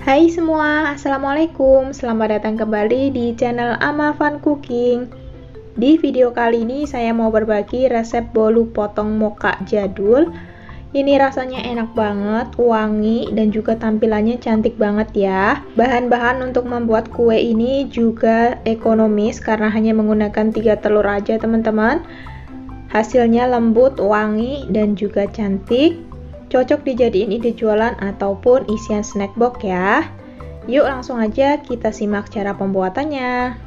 Hai semua, Assalamualaikum. Selamat datang kembali di channel Ama Fun Cooking. Di video kali ini saya mau berbagi resep bolu potong mocha jadul. Ini rasanya enak banget, wangi, dan juga tampilannya cantik banget ya. Bahan-bahan untuk membuat kue ini juga ekonomis karena hanya menggunakan 3 telur aja teman-teman. Hasilnya lembut, wangi, dan juga cantik. Cocok dijadiin ide jualan ataupun isian snack box ya. Yuk langsung aja kita simak cara pembuatannya.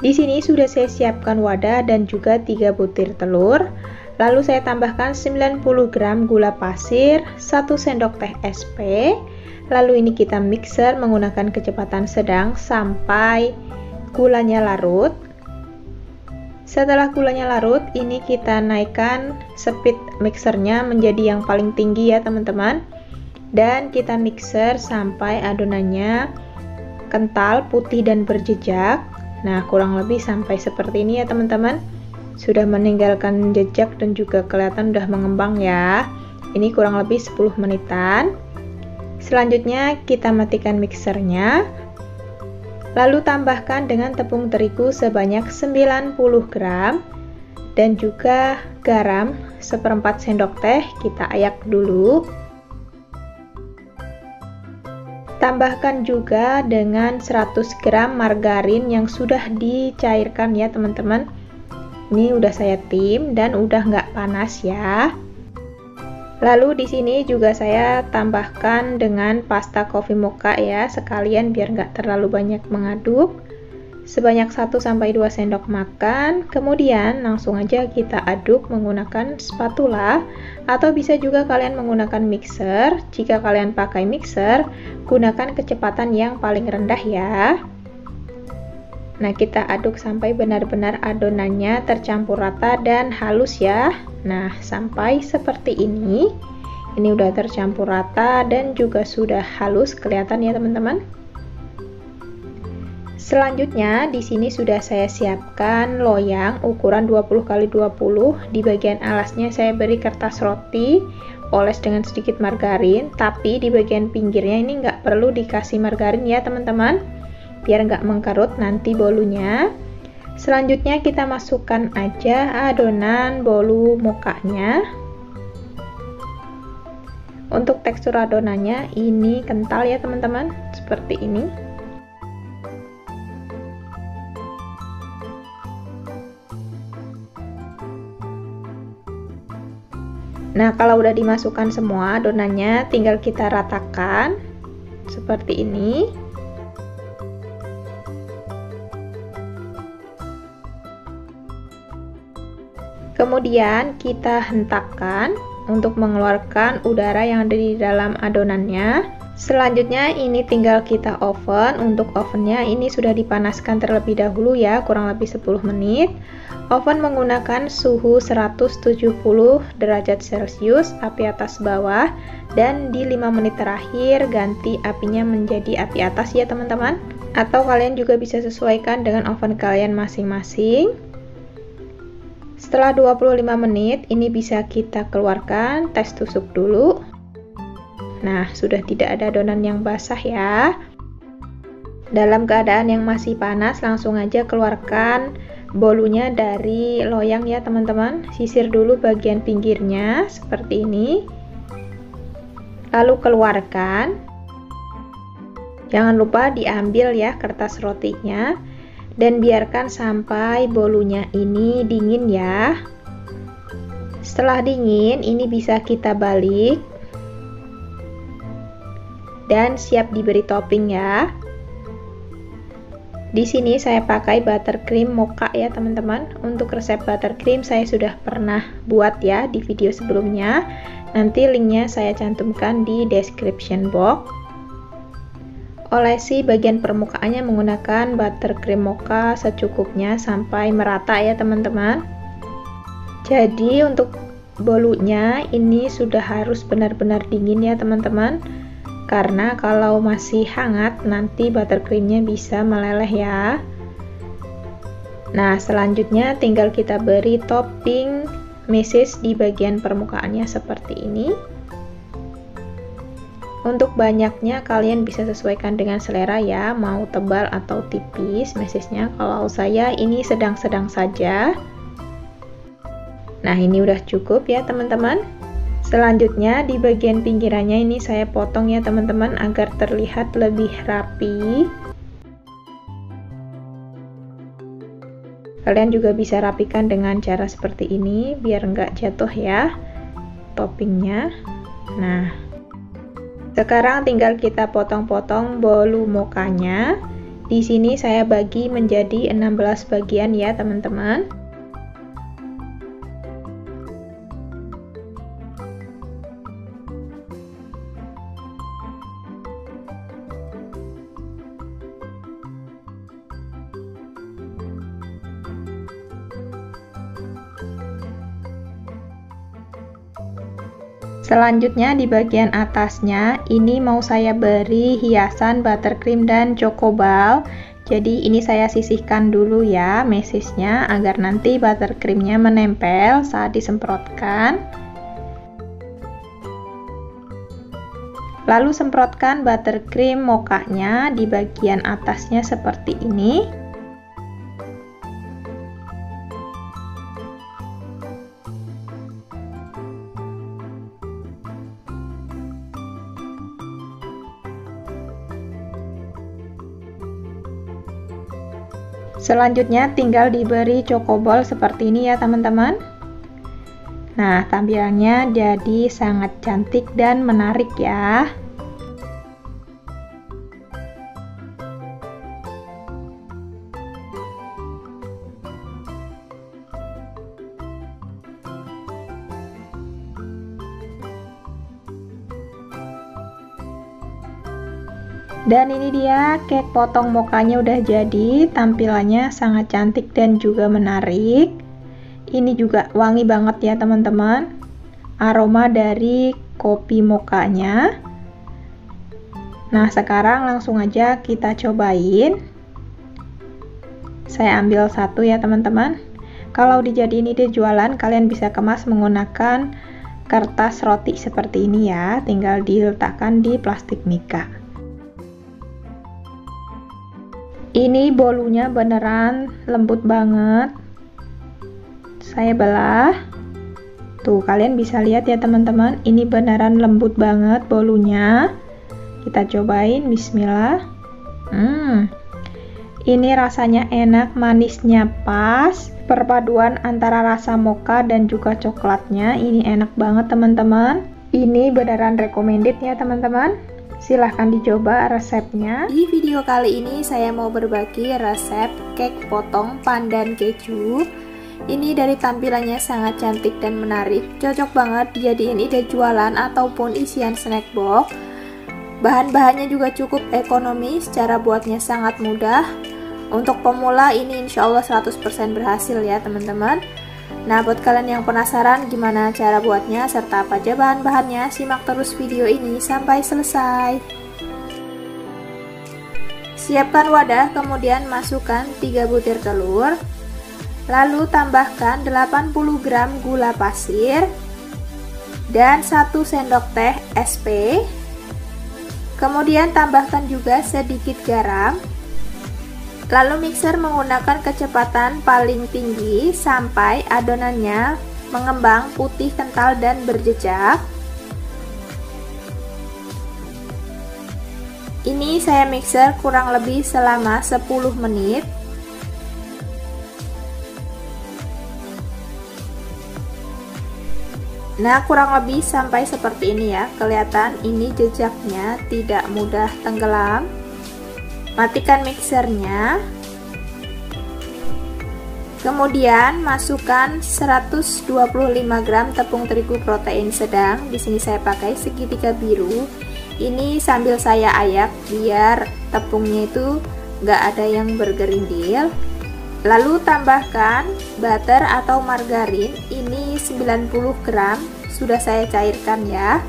Di sini sudah saya siapkan wadah dan juga 3 butir telur. Lalu saya tambahkan 90 gram gula pasir, 1 sendok teh SP. Lalu ini kita mixer menggunakan kecepatan sedang sampai gulanya larut. Setelah gulanya larut, ini kita naikkan speed mixernya menjadi yang paling tinggi ya teman-teman. Dan kita mixer sampai adonannya kental, putih, dan berjejak. Nah, kurang lebih sampai seperti ini ya teman-teman. Sudah meninggalkan jejak dan juga kelihatan udah mengembang ya. Ini kurang lebih 10 menitan. Selanjutnya kita matikan mixernya. Lalu tambahkan dengan tepung terigu sebanyak 90 gram dan juga garam 1/4 sendok teh, kita ayak dulu. Tambahkan juga dengan 100 gram margarin yang sudah dicairkan ya teman-teman. Ini udah saya tim dan udah nggak panas ya. Lalu di sini juga saya tambahkan dengan pasta coffee mocha ya, sekalian biar nggak terlalu banyak mengaduk. Sebanyak 1-2 sendok makan. Kemudian langsung aja kita aduk menggunakan spatula atau bisa juga kalian menggunakan mixer. Jika kalian pakai mixer, gunakan kecepatan yang paling rendah ya. Nah, kita aduk sampai benar-benar adonannya tercampur rata dan halus ya. Nah, sampai seperti ini. Ini udah tercampur rata dan juga sudah halus, kelihatan ya teman-teman. Selanjutnya di sini sudah saya siapkan loyang ukuran 20 x 20. Di bagian alasnya saya beri kertas roti, oles dengan sedikit margarin, tapi di bagian pinggirnya ini nggak perlu dikasih margarin ya teman-teman, biar nggak mengkerut nanti bolunya. Selanjutnya kita masukkan aja adonan bolu mochanya. Untuk tekstur adonannya ini kental ya teman-teman, seperti ini. Nah, kalau udah dimasukkan semua adonannya, tinggal kita ratakan seperti ini. Kemudian kita hentakkan untuk mengeluarkan udara yang ada di dalam adonannya. Selanjutnya ini tinggal kita oven. Untuk ovennya ini sudah dipanaskan terlebih dahulu ya, kurang lebih 10 menit. Oven menggunakan suhu 170 derajat Celcius, api atas bawah, dan di 5 menit terakhir ganti apinya menjadi api atas ya teman-teman. Atau kalian juga bisa sesuaikan dengan oven kalian masing-masing. Setelah 25 menit ini bisa kita keluarkan, tes tusuk dulu. Nah, sudah tidak ada adonan yang basah ya. Dalam keadaan yang masih panas, langsung aja keluarkan bolunya dari loyang ya teman-teman. Sisir dulu bagian pinggirnya seperti ini. Lalu keluarkan. Jangan lupa diambil ya kertas rotinya. Dan biarkan sampai bolunya ini dingin ya. Setelah dingin ini bisa kita balik dan siap diberi topping ya. Di sini saya pakai buttercream mocha ya teman-teman. Untuk resep buttercream saya sudah pernah buat ya di video sebelumnya. Nanti linknya saya cantumkan di description box. Olesi bagian permukaannya menggunakan buttercream mocha secukupnya sampai merata ya teman-teman. Jadi untuk bolunya ini sudah harus benar-benar dingin ya teman-teman, karena kalau masih hangat nanti buttercreamnya bisa meleleh ya. Nah, selanjutnya tinggal kita beri topping meses di bagian permukaannya seperti ini. Untuk banyaknya kalian bisa sesuaikan dengan selera ya, mau tebal atau tipis mesesnya. Kalau saya ini sedang-sedang saja. Nah, ini udah cukup ya teman-teman. Selanjutnya di bagian pinggirannya ini saya potong ya teman-teman agar terlihat lebih rapi. Kalian juga bisa rapikan dengan cara seperti ini biar nggak jatuh ya toppingnya. Nah, sekarang tinggal kita potong-potong bolu mokanya. Di sini saya bagi menjadi 16 bagian ya teman-teman. Selanjutnya di bagian atasnya ini mau saya beri hiasan buttercream dan cokobal. Jadi ini saya sisihkan dulu ya mesesnya agar nanti buttercreamnya menempel saat disemprotkan. Lalu semprotkan buttercream mokanya di bagian atasnya seperti ini. Selanjutnya tinggal diberi cokoball seperti ini ya teman-teman. Nah, tampilannya jadi sangat cantik dan menarik ya. Dan ini dia cake potong mokanya udah jadi, tampilannya sangat cantik dan juga menarik. Ini juga wangi banget ya teman-teman, aroma dari kopi mokanya. Nah, sekarang langsung aja kita cobain. Saya ambil satu ya teman-teman. Kalau dijadiin ide jualan, kalian bisa kemas menggunakan kertas roti seperti ini ya, tinggal diletakkan di plastik mika. Ini bolunya beneran lembut banget. Saya belah. Tuh, kalian bisa lihat ya teman-teman, ini beneran lembut banget bolunya. Kita cobain, bismillah. Ini rasanya enak, manisnya pas. Perpaduan antara rasa mocha dan juga coklatnya, ini enak banget teman-teman. Ini beneran recommended ya teman-teman. Silahkan dicoba resepnya. Di video kali ini saya mau berbagi resep cake potong pandan keju. Ini dari tampilannya sangat cantik dan menarik, cocok banget dijadiin ide jualan ataupun isian snack box. Bahan-bahannya juga cukup ekonomis, cara buatnya sangat mudah. Untuk pemula ini insya Allah 100% berhasil ya teman-teman. Nah, buat kalian yang penasaran gimana cara buatnya serta apa aja bahan-bahannya, simak terus video ini sampai selesai. Siapkan wadah, kemudian masukkan 3 butir telur. Lalu tambahkan 80 gram gula pasir dan 1 sendok teh SP. Kemudian tambahkan juga sedikit garam. Lalu mixer menggunakan kecepatan paling tinggi sampai adonannya mengembang putih kental dan berjejak. Ini saya mixer kurang lebih selama 10 menit. Nah, kurang lebih sampai seperti ini ya. Kelihatan ini jejaknya tidak mudah tenggelam. Matikan mixernya. Kemudian masukkan 125 gram tepung terigu protein sedang. Di sini saya pakai segitiga biru. Ini sambil saya ayak biar tepungnya itu nggak ada yang bergerindil. Lalu tambahkan butter atau margarin. Ini 90 gram. Sudah saya cairkan ya.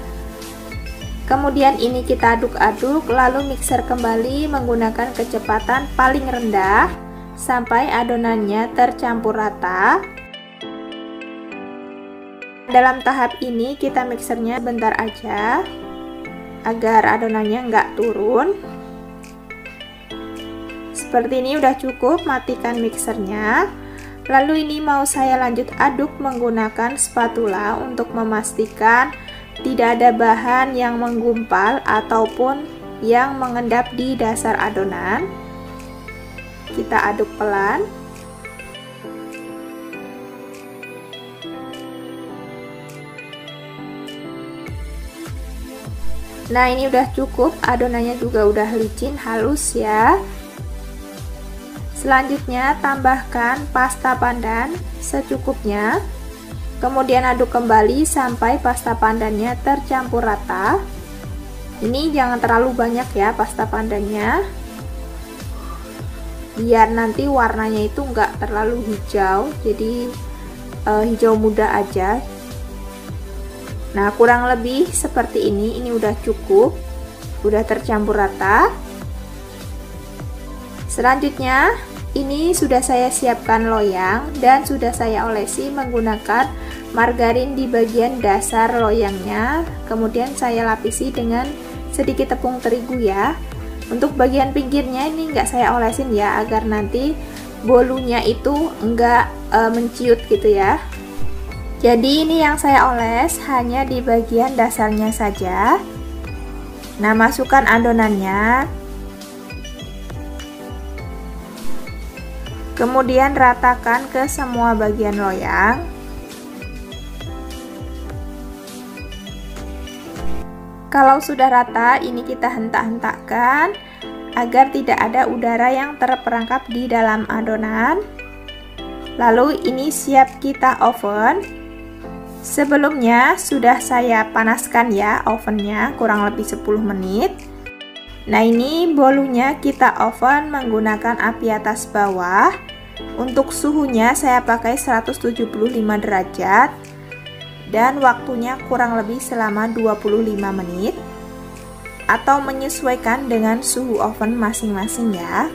Kemudian ini kita aduk-aduk, lalu mixer kembali menggunakan kecepatan paling rendah sampai adonannya tercampur rata. Dalam tahap ini kita mixernya bentar aja. agar adonannya nggak turun. Seperti ini udah cukup, matikan mixernya. Lalu ini mau saya lanjut aduk menggunakan spatula untuk memastikan tidak ada bahan yang menggumpal ataupun yang mengendap di dasar adonan. Kita aduk pelan. Nah, ini udah cukup, adonannya juga udah licin, halus ya. Selanjutnya tambahkan pasta pandan secukupnya. Kemudian aduk kembali sampai pasta pandannya tercampur rata. Ini jangan terlalu banyak ya pasta pandannya, biar nanti warnanya itu enggak terlalu hijau, jadi hijau muda aja. Nah, kurang lebih seperti ini udah cukup, udah tercampur rata. Selanjutnya ini sudah saya siapkan loyang dan sudah saya olesi menggunakan margarin di bagian dasar loyangnya. Kemudian saya lapisi dengan sedikit tepung terigu ya. Untuk bagian pinggirnya ini enggak saya olesin ya, agar nanti bolunya itu enggak menciut gitu ya. Jadi ini yang saya oles hanya di bagian dasarnya saja. Nah, masukkan adonannya. Kemudian ratakan ke semua bagian loyang. Kalau sudah rata, ini kita hentak-hentakkan agar tidak ada udara yang terperangkap di dalam adonan. Lalu ini siap kita oven. Sebelumnya sudah saya panaskan ya ovennya kurang lebih 10 menit. Nah, ini bolunya kita oven menggunakan api atas bawah. Untuk suhunya saya pakai 175 derajat dan waktunya kurang lebih selama 25 menit atau menyesuaikan dengan suhu oven masing-masing ya.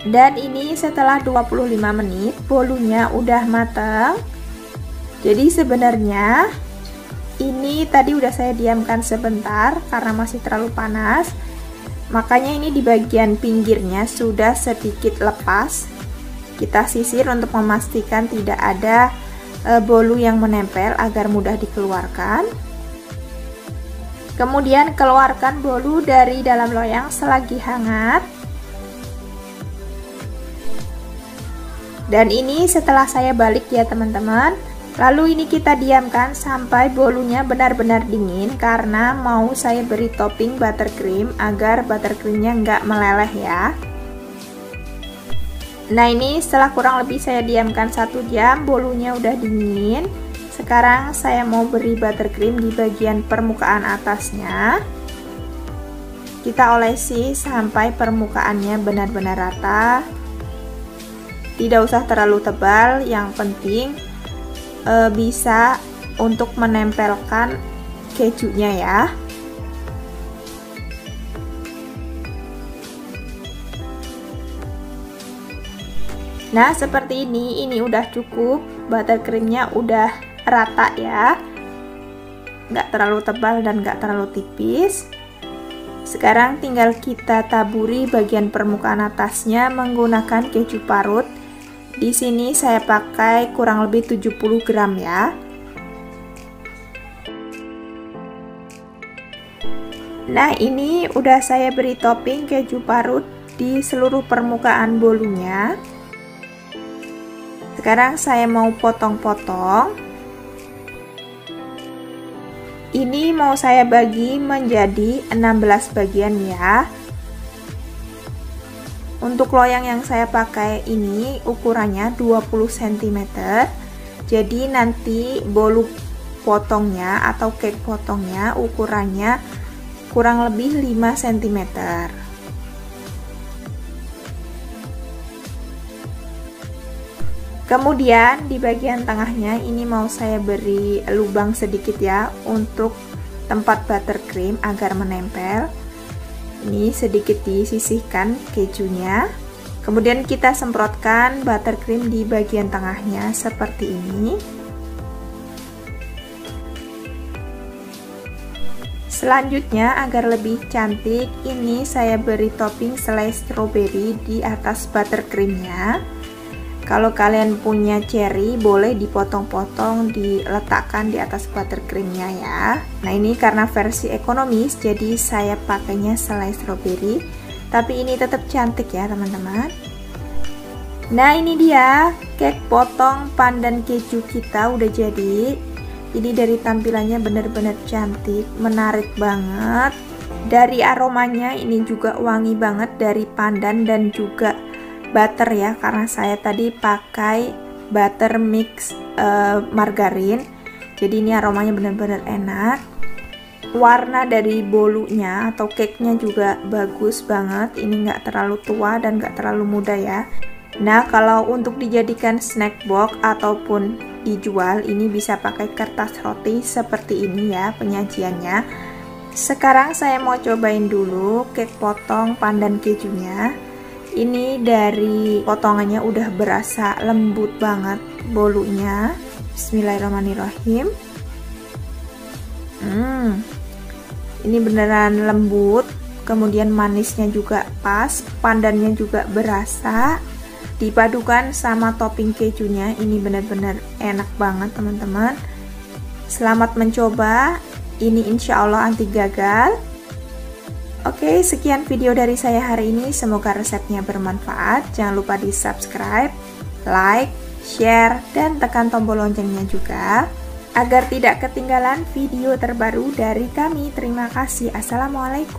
Dan ini setelah 25 menit bolunya udah matang. Jadi sebenarnya ini tadi udah saya diamkan sebentar karena masih terlalu panas, makanya ini di bagian pinggirnya sudah sedikit lepas. Kita sisir untuk memastikan tidak ada bolu yang menempel agar mudah dikeluarkan. Kemudian keluarkan bolu dari dalam loyang selagi hangat. Dan ini setelah saya balik ya teman-teman. Lalu ini kita diamkan sampai bolunya benar-benar dingin karena mau saya beri topping buttercream agar buttercreamnya nggak meleleh ya. Nah, ini setelah kurang lebih saya diamkan 1 jam, bolunya udah dingin. Sekarang saya mau beri buttercream di bagian permukaan atasnya. Kita olesi sampai permukaannya benar-benar rata. Tidak usah terlalu tebal, yang penting bisa untuk menempelkan kejunya ya. Nah, seperti ini udah cukup, buttercreamnya udah rata ya, nggak terlalu tebal dan nggak terlalu tipis. Sekarang tinggal kita taburi bagian permukaan atasnya menggunakan keju parut. Di sini saya pakai kurang lebih 70 gram ya. Nah, ini udah saya beri topping keju parut di seluruh permukaan bolunya. Sekarang saya mau potong-potong. Ini mau saya bagi menjadi 16 bagian ya. Untuk loyang yang saya pakai ini ukurannya 20 cm. Jadi nanti bolu potongnya atau cake potongnya ukurannya kurang lebih 5 cm. Kemudian di bagian tengahnya ini mau saya beri lubang sedikit ya untuk tempat buttercream agar menempel. Ini sedikit disisihkan kejunya. Kemudian kita semprotkan buttercream di bagian tengahnya seperti ini. Selanjutnya, agar lebih cantik, ini saya beri topping selai stroberi di atas buttercreamnya. Kalau kalian punya cherry, boleh dipotong-potong, diletakkan di atas buttercreamnya ya. Nah, ini karena versi ekonomis, jadi saya pakainya selai stroberi. Tapi ini tetap cantik ya teman-teman. Nah, ini dia cake potong pandan keju kita udah jadi. Ini dari tampilannya benar-benar cantik, menarik banget. Dari aromanya ini juga wangi banget dari pandan dan juga butter ya, karena saya tadi pakai butter mix margarin. Jadi ini aromanya benar-benar enak. Warna dari bolunya atau cake-nya juga bagus banget. Ini nggak terlalu tua dan nggak terlalu muda ya. Nah, kalau untuk dijadikan snack box ataupun dijual, ini bisa pakai kertas roti seperti ini ya penyajiannya. Sekarang saya mau cobain dulu cake potong pandan kejunya. Ini dari potongannya udah berasa lembut banget bolunya. Bismillahirrahmanirrahim. Ini beneran lembut, kemudian manisnya juga pas, pandannya juga berasa. Dipadukan sama topping kejunya, ini benar-benar enak banget teman-teman. Selamat mencoba, ini insya Allah anti gagal. Oke, sekian video dari saya hari ini, semoga resepnya bermanfaat. Jangan lupa di subscribe, like, share, dan tekan tombol loncengnya juga agar tidak ketinggalan video terbaru dari kami. Terima kasih. Assalamualaikum.